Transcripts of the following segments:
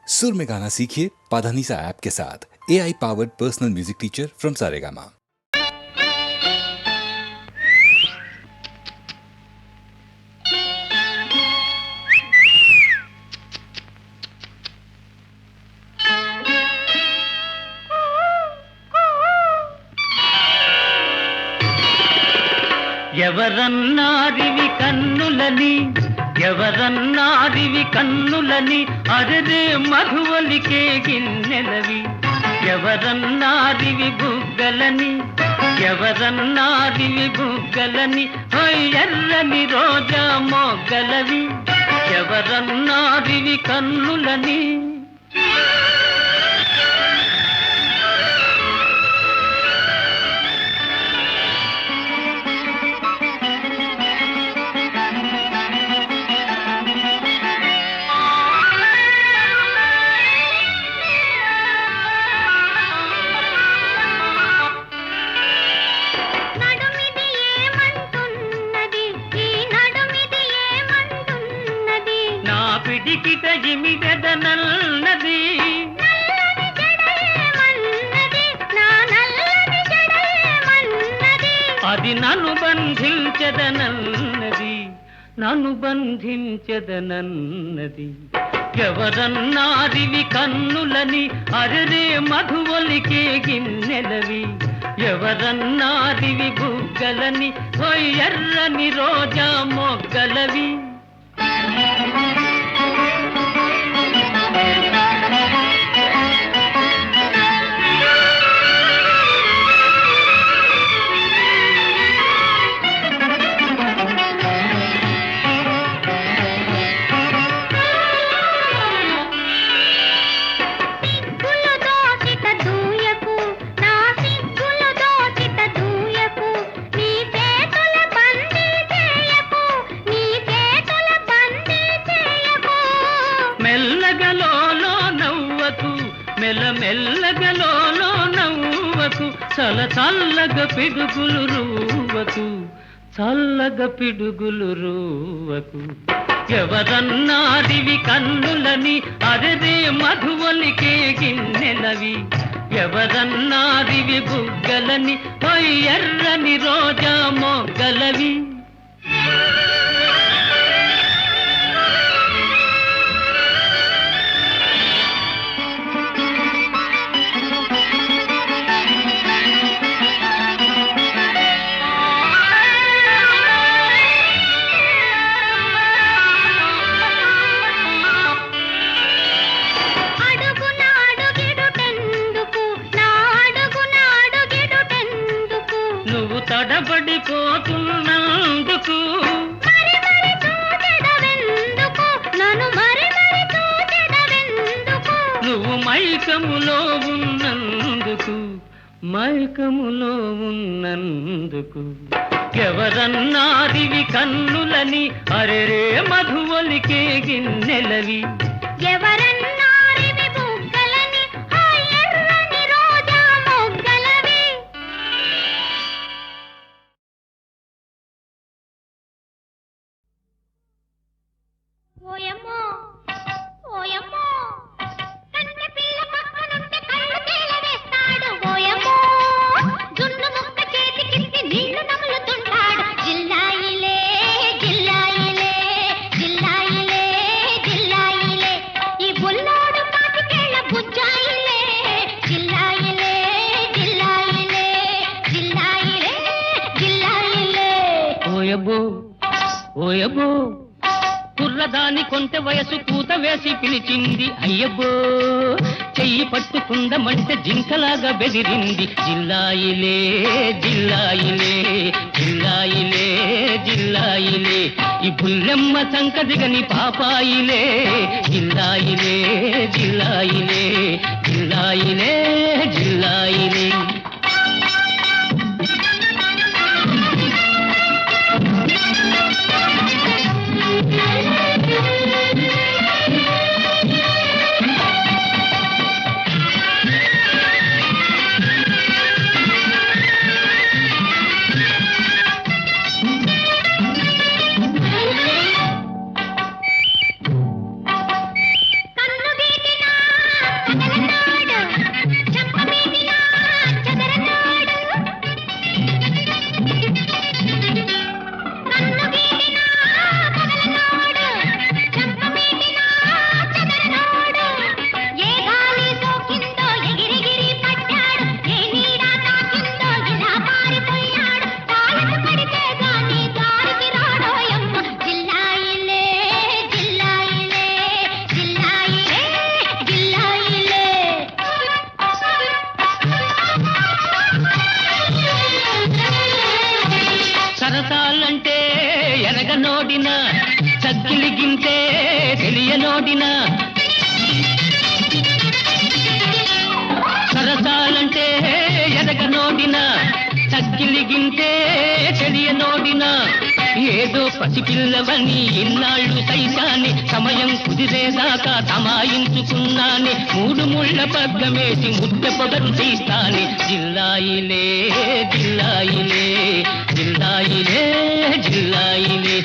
सुर में गाना सीखिए पाधानीसा ऐप के साथ। AI powered personal music teacher from Saregama. ఎవరన్నారివి కన్నులని ఎవరన్నారివి కన్నులని అరదే మధువలికే గిన్నెలవి ఎవరన్నారివి బుగ్గలని ఎవరన్నారివి బుగ్గలని ఎర్రని రోజా మొగ్గలవి ఎవరన్నారివి కన్నులని పిడికిట ఇమిడెదనన్నది అది నన్ను బంధించదనన్నది నన్ను బంధించదనన్నది ఎవరన్నారివి కన్నులని అరరే మధువలికే గిన్నెలవి ఎవరన్నారివి బుగ్గలని ఎర్రని రోజా మొగ్గలవి మెల్లగలోలో నవ్వకు మెల్లమెల్లగలోలో నవ్వకు చల చల్లగ పిడుగులు రూవకు చల్లగ పిడుగులు రూవకు ఎవరన్నారివి కన్నులని అరదే మధువలికే గిన్నెలవి ఎవరన్నారివి బుగ్గలని ఎర్రని రోజా మొగ్గలవి తడబడిపోతున్నందుకు నువ్వు మైకములో ఉన్నందుకు మైకములో ఉన్నందుకు ఎవరన్నారివి కన్నులని అరెరే మధువలికే గిన్నెలవి ఎవరన్నారివి బుగ్గలని ఎర్రని రోజా మొగ్గలవి ఓయమ్మో ఓయమ్మో కన్నె పిల్ల పక్కనుంటే కళ్ళు తేలవేస్తాడు ఓయమ్మో జున్ను ముక్క చేతికిచ్చి నీళ్లు నములుతుంటాడు జిల్లాయిలే జిల్లాయిలే జిల్లాయిలే జిల్లాయిలే ఈ బుల్లోడు పాతికేళ్ల బుజ్జాయిలే జిల్లాయిలే జిల్లాయిలే జిల్లాయిలే జిల్లాయిలే ఓయబ్బో ఓయబ్బో కుర్రదాని కొంటె వయసు కూత వేసి పిలిచింది అయ్యబ్బో చెయ్యి పట్టుకుందమంటే జింకలాగా బెదిరింది జిల్లాయిలే జిల్లాయిలే జిల్లాయిలే జిల్లాయిలే ఈ బుల్లెమ్మ సంకదిగని పాపాయిలే జిల్లాయిలే జిల్లాయిలే జిల్లాయిలే జిల్లాయిలే కన్ను గీటినా తెలియనోడిన చక్కిలి గింతే తెలియనోడిన సరసాలంటే ఎదగనోడిన చక్కిలి గింతే తెలియనోడిన ఏదో పసిపిల్లవని ఇన్నాళ్ళు సైతాన్ని సమయం కుదిరేదాకా తమాయించుకున్నాని మూడు ముళ్ళ పగ్గమేసి ముద్ద పొగరు తీస్తాని జిల్లాయిలే జిల్లాయిలే జిల్లాయిలే జిల్లాయిలే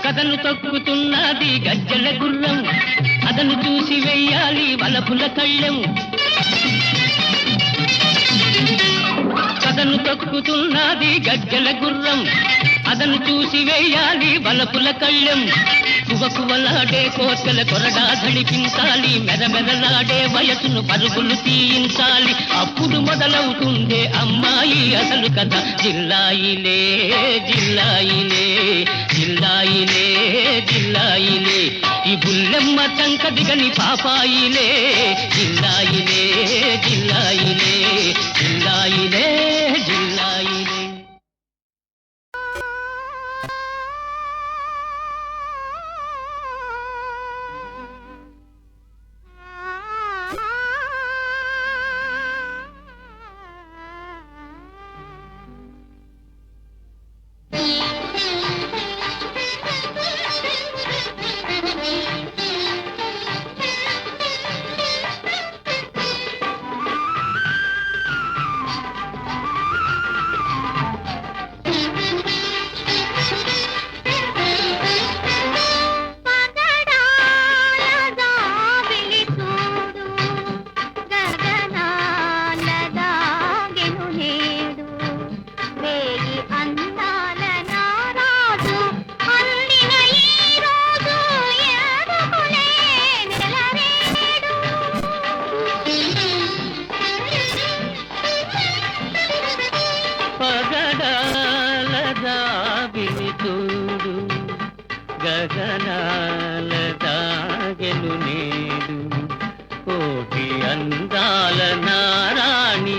కథను తొక్కుతున్నది గజ్జల గుర్రం అదను చూసి వెయ్యాలి వలపుల కళ్ళెం కథను తొక్కుతున్నది గజ్జల గుర్రం అదను చూసి వెయ్యాలి వలపుల కళ్ళెం కువకువలాడే కోర్కెల కొరడా ధడిపించాలి మెదమెదలాడే వయసును పరుగులు తీయించాలి అప్పుడు మొదలవుతుందే అమ్మాయి అసలు కథ జిల్లాయిలే జిల్లాయిలే జిల్లాయిలే జిల్లాయిలే ఈ బుల్లెమ్మ చంక దిగని పాపాయిలే జిల్లాయిలే జిల్లాయిలే జిల్లాయిలే జిల్లాయిలే గగనాల దాగెను నేడు కోటి అందాల నారాణి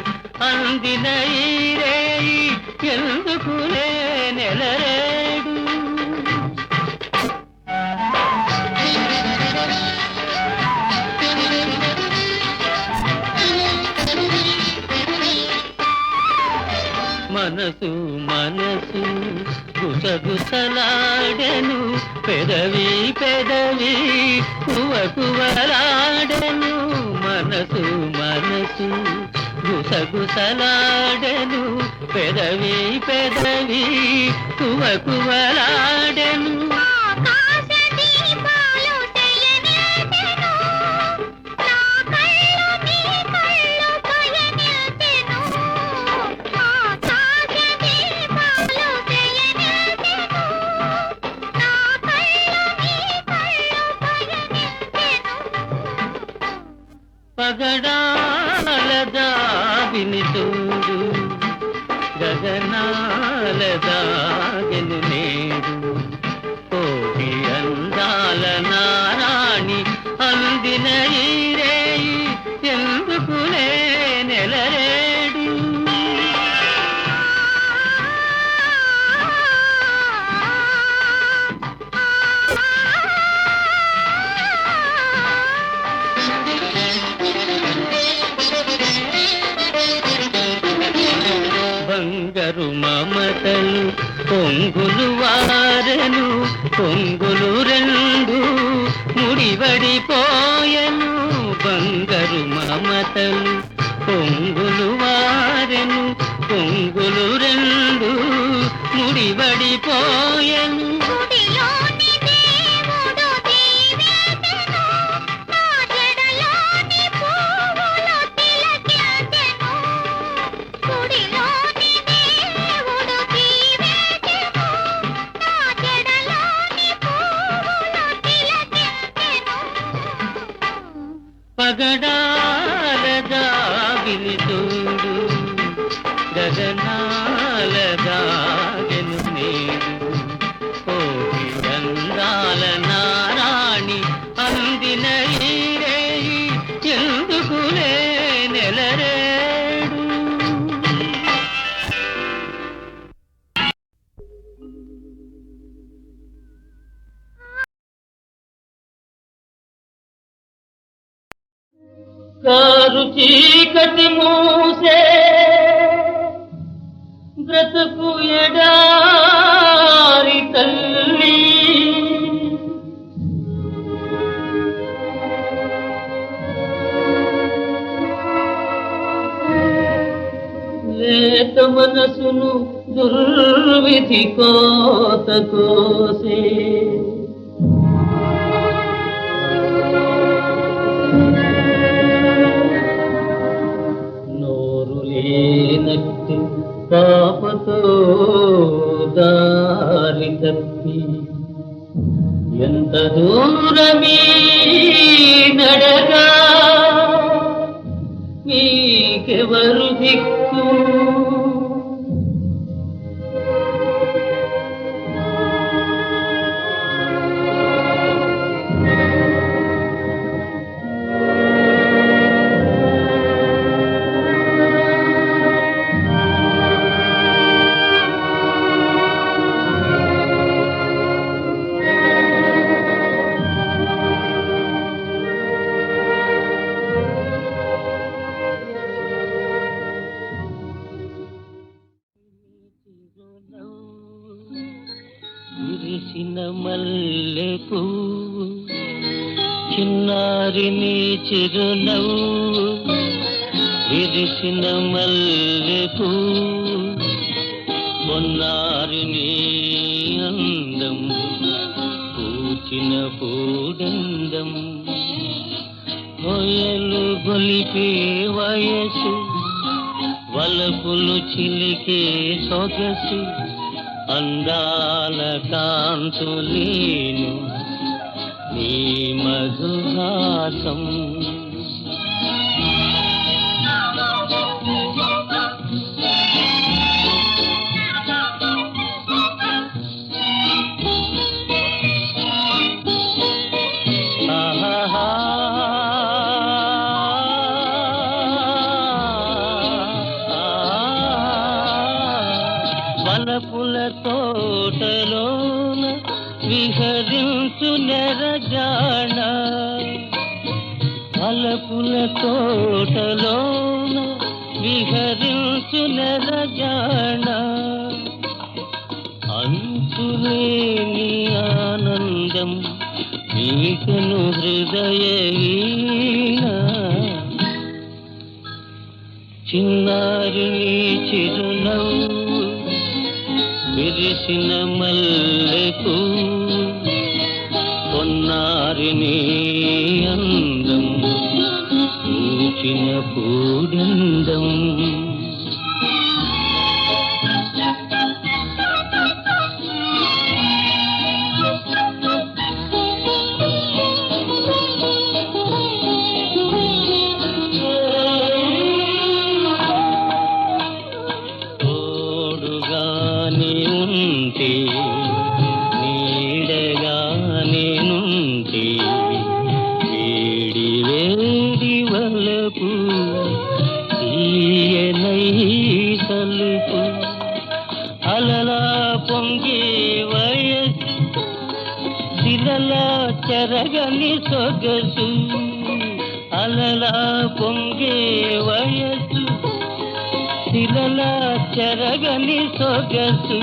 అందిన ఈ రేయి ఎందుకులే నెలరేడు మనసు మనసు గుసగుసలాడెను పెదవి పెదవి కువకువలాడెను మనసు మనసు గుసగుసలాడెను పెదవి పెదవి కువకువలాడెను పగడాల దావిని చూడు గగనాల దాగెను నేడు కోటి అందాల నారాణి అందిన ఈ రేయి ఎందుకులే నెలరేడు బంగారు పొంగులు వారెను పొంగులు రెండు ముడివడిపోయెను బంగారు మమతలు పొంగులు వారెను పొంగులు రెండు ముడివడిపోయెను గుడిలోని దేవుడు దీవించెను, నా జడలోని పువ్వులు తిలకించెను. గుడిలోని దేవుడు దీవించెను, నా జడలోని పువ్వులు తిలకించెను. పగడాల జాబిలి చూడు గగనాల దాగెను నేడు కోటి అందాల నారాణి అందిన ఈ రేయి ఎందుకులే నెలరేడు కారు చీకటి మూసే బ్రతుకు ఎడారి తల్లి లేత మనసును దుర్విధి కోత కోసే నోరు లేనట్టు పాపతో దారి తప్పి ఎంత దూరమీ నడగా మీకెవరు దిక్కు విరిసిన మల్లె పువ్వు చిన్నారి నీ చిరునవ్వు విరిసిన మల్లె పువ్వు మొన్నారి నీ అందం పూచిన పూడందం కొయలు గొలిపే వయసు వలపులు చిలికే సొగసు అందాల కాంతులీను నీ మధుహాసం ఆహాహా వలపుల తోటలోన విహరించు నెరజాణ వలపుల తోటలోన విహరించు నెరజాణ అంతులేని ఆనందం నీకను హృదయ వీణ చిన్నారి నీ చిరునవ్వు విరిసిన మల్లెకు పొన్నారి నీ అందం పూచిన పూడందం తోడుగాని ఉంటే నీడగాని నుంటే వేడి వేడి వలపు తీయనై సలుపు అలలా పొంగే వయసు శిలలా చెరగని సొగసు అలలా పొంగే వయసు శిలలా చెరగని సొగసు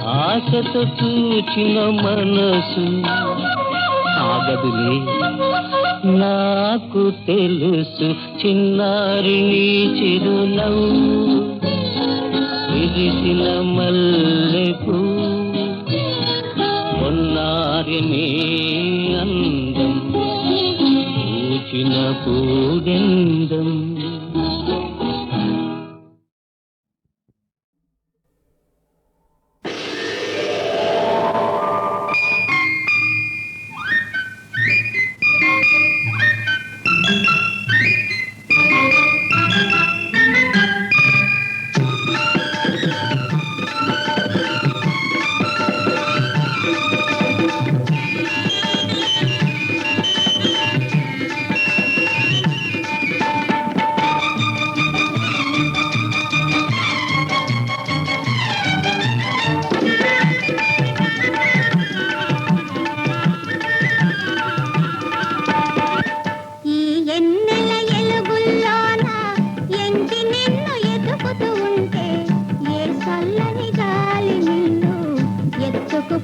ఆశతో చూచిన మనసు ఆగదులే. నాకు తెలుసు చిన్నారి నీ చిరునవ్వు విరిసిన మల్లెపూ పొన్నారి నీ అందం పూచిన పూడెందం.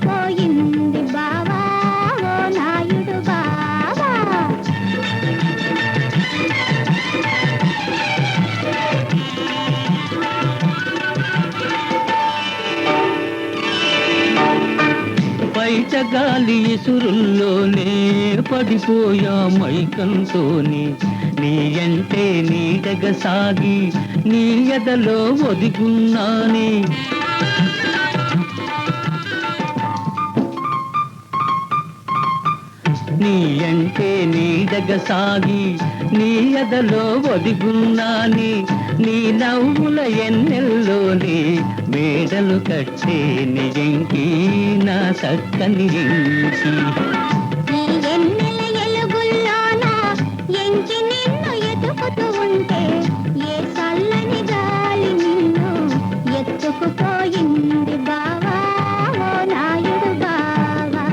పోయింది బావా ఓ నాయుడు బావా. బయట గాలి ఇసురుల్లోనే పడిపోయా మైకంతోనే నీ అంటే నీడగ సాగి నీ ఎదలో ఒదిగున్నానే. నీ అంటే నీడగ సాగి నీ ఎదలో ఒదిగున్నాని. నీ నవ్వుల ఎన్నెల్లోనే మేడలు కట్టే నిజంకి నా చక్కని ఇంకి. ఈ ఎన్నెల ఎలుగుల్లోన ఎంకి నిన్ను ఎతుకుతూ ఉంటే ఏ చల్లని గాలి నిన్ను ఎత్తుకుపోయింది బావా ఓ నాయుడు బావా.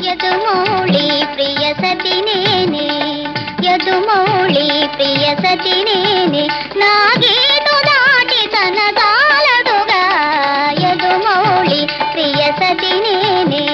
యదుమౌళి ప్రియ సతి నేనే, యదుమౌళి ప్రియ సతి నేనే, నా గీటు దాటి తనదాలదుగా యదుమౌళి ప్రియ సతి నేనే.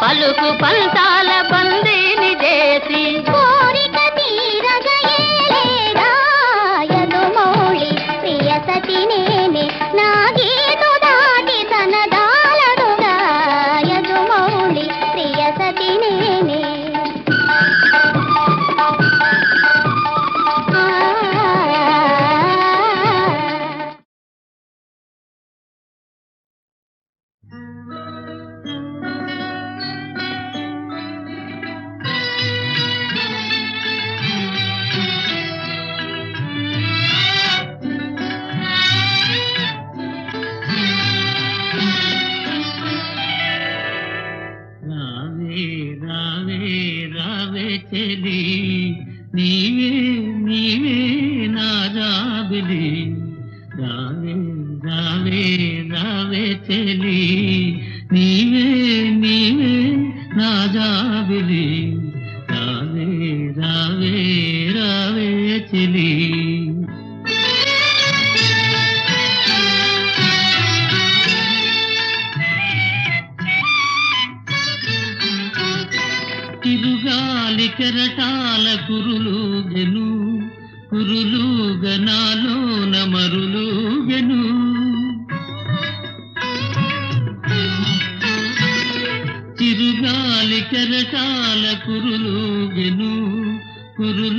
పలుకు పంతాల బందీని చేసి నీవే నా జాబిలి రావే రావే రావే చెలి నీవే నీవే నా జాబిలి రావే రావే రావే చెలి తిరుగాలి కెరటాల కురులుగెను కురులుగనాలోన మరులుగెను తిరుగాలి కెరటాల కురులుగెను కురులుగనాలోన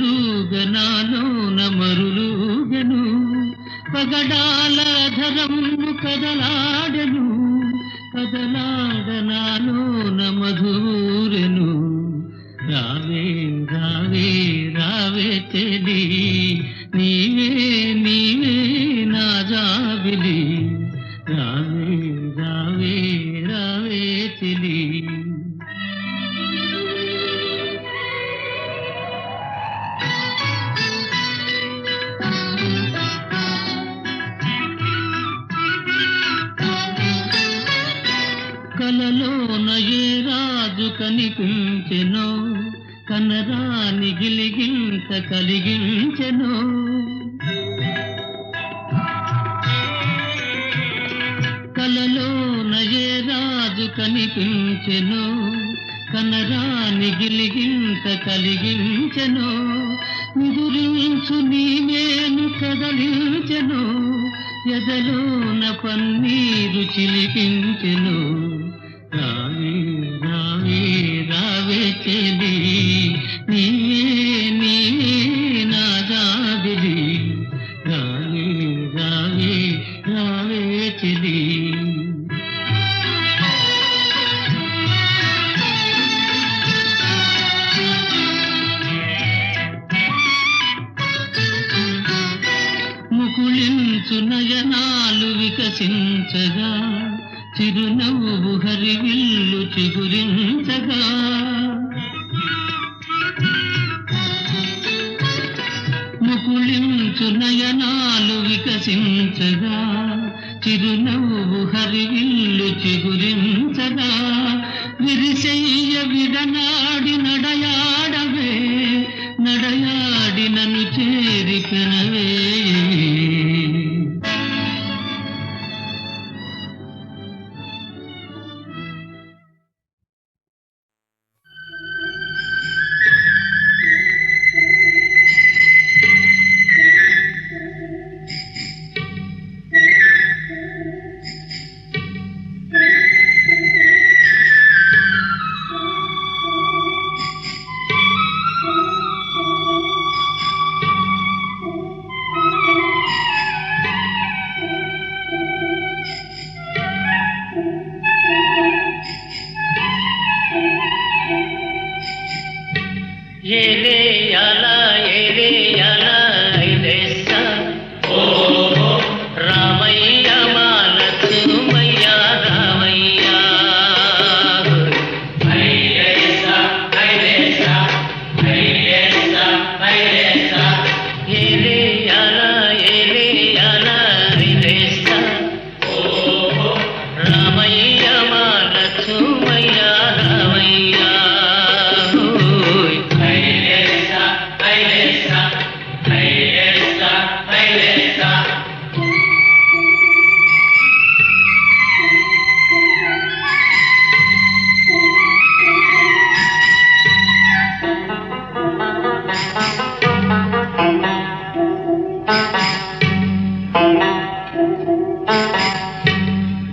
మరులుగెను పగడాల ధరము కదలాడెను కదలాడనాలోన మధురెను రావే రావే రావే చెలి నీవే నీవే నా జాబిలి రావే రావే రావే చెలి కలలోన ఏ రాజు కనిపించెనో కనరాని గిలిగింత కలిగించెనో కలలోన ఏ రాజు కనిపించెనో కనరాని గిలిగింత కలిగించెనో నిదురించు నీవేను కదలించెను ఎదలోన పన్నీరు చిలికించెను రావే రావే రావే చెలి నీవే నీవే నా జాబిలి రావే రావే రావే చెలి ముకుళించు నయనాలు వికసించగా చిరునవ్వు హరివిల్లు చిగురించగా ముకుళించు నయనాలు వికసించగా చిరునవ్వు హరివిల్లు చిగురించగా విరిసెయ్య విడనాడి నడయాడవే నడయాడి నన్ను చేరి పెనవే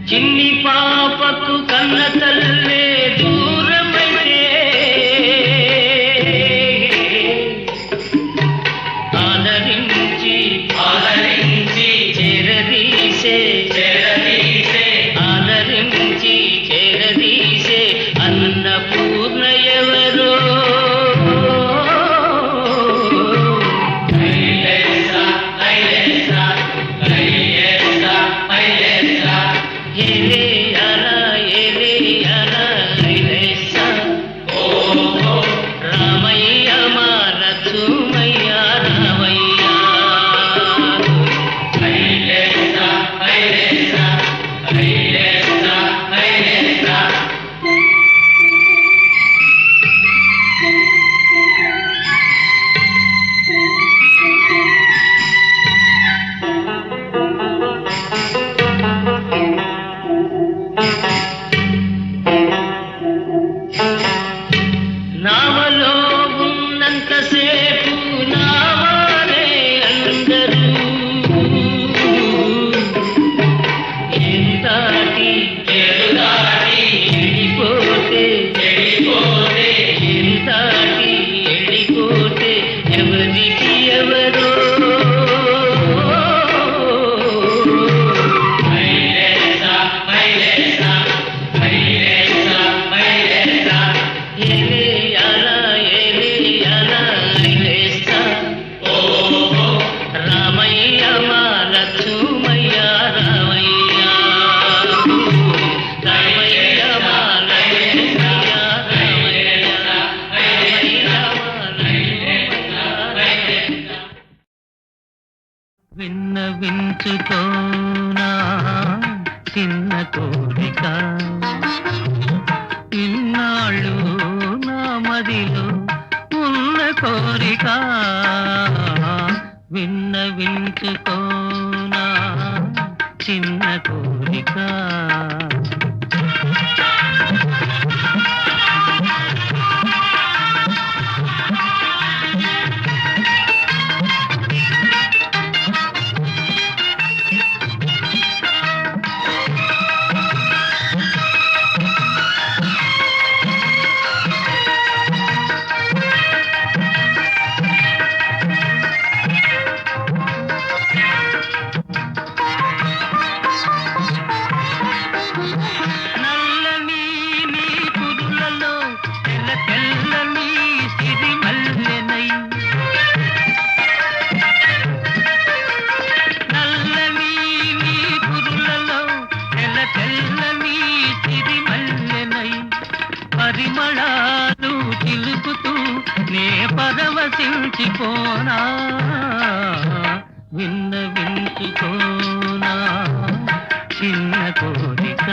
చిన్ని పాపకు కన్న తల్లే దూరమైతే ఆదరించి ఆదరించి చేరదీసే చేరదీసే ఆదరించి చేరదీసే అన్నపూర్ణ ఎవరో రామయ్య మా లక్ష్మయ్య ఎవరో విన్నవించుకోనా చిన్న కోరిక ఇన్నాళ్ళు నా మదిలో ఉన్న కోరిక విన్నవించుకోనా చిన్న కోరిక పరిమళాలు చిలుకుతూ నే పరవశించిపోనా విన్నవించుకోనా చిన్న కోరిక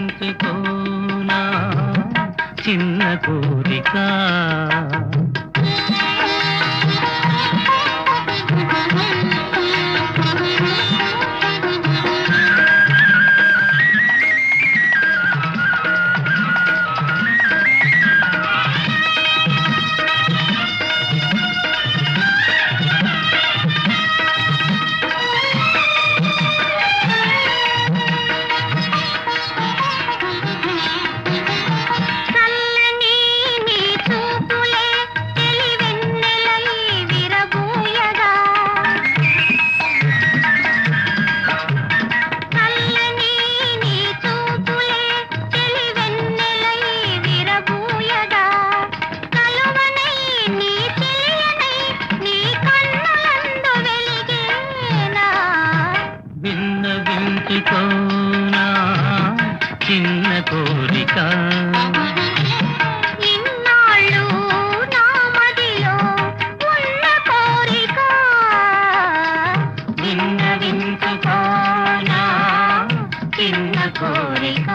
విన్నవించుకోనా చిన్న కోరిక విన్నవించుకోనా చిన్న కోరిక ఇన్నాళ్ళు నా మదిలో ఉన్న కోరిక విన్నవించుకోనా చిన్న కోరిక కోరిక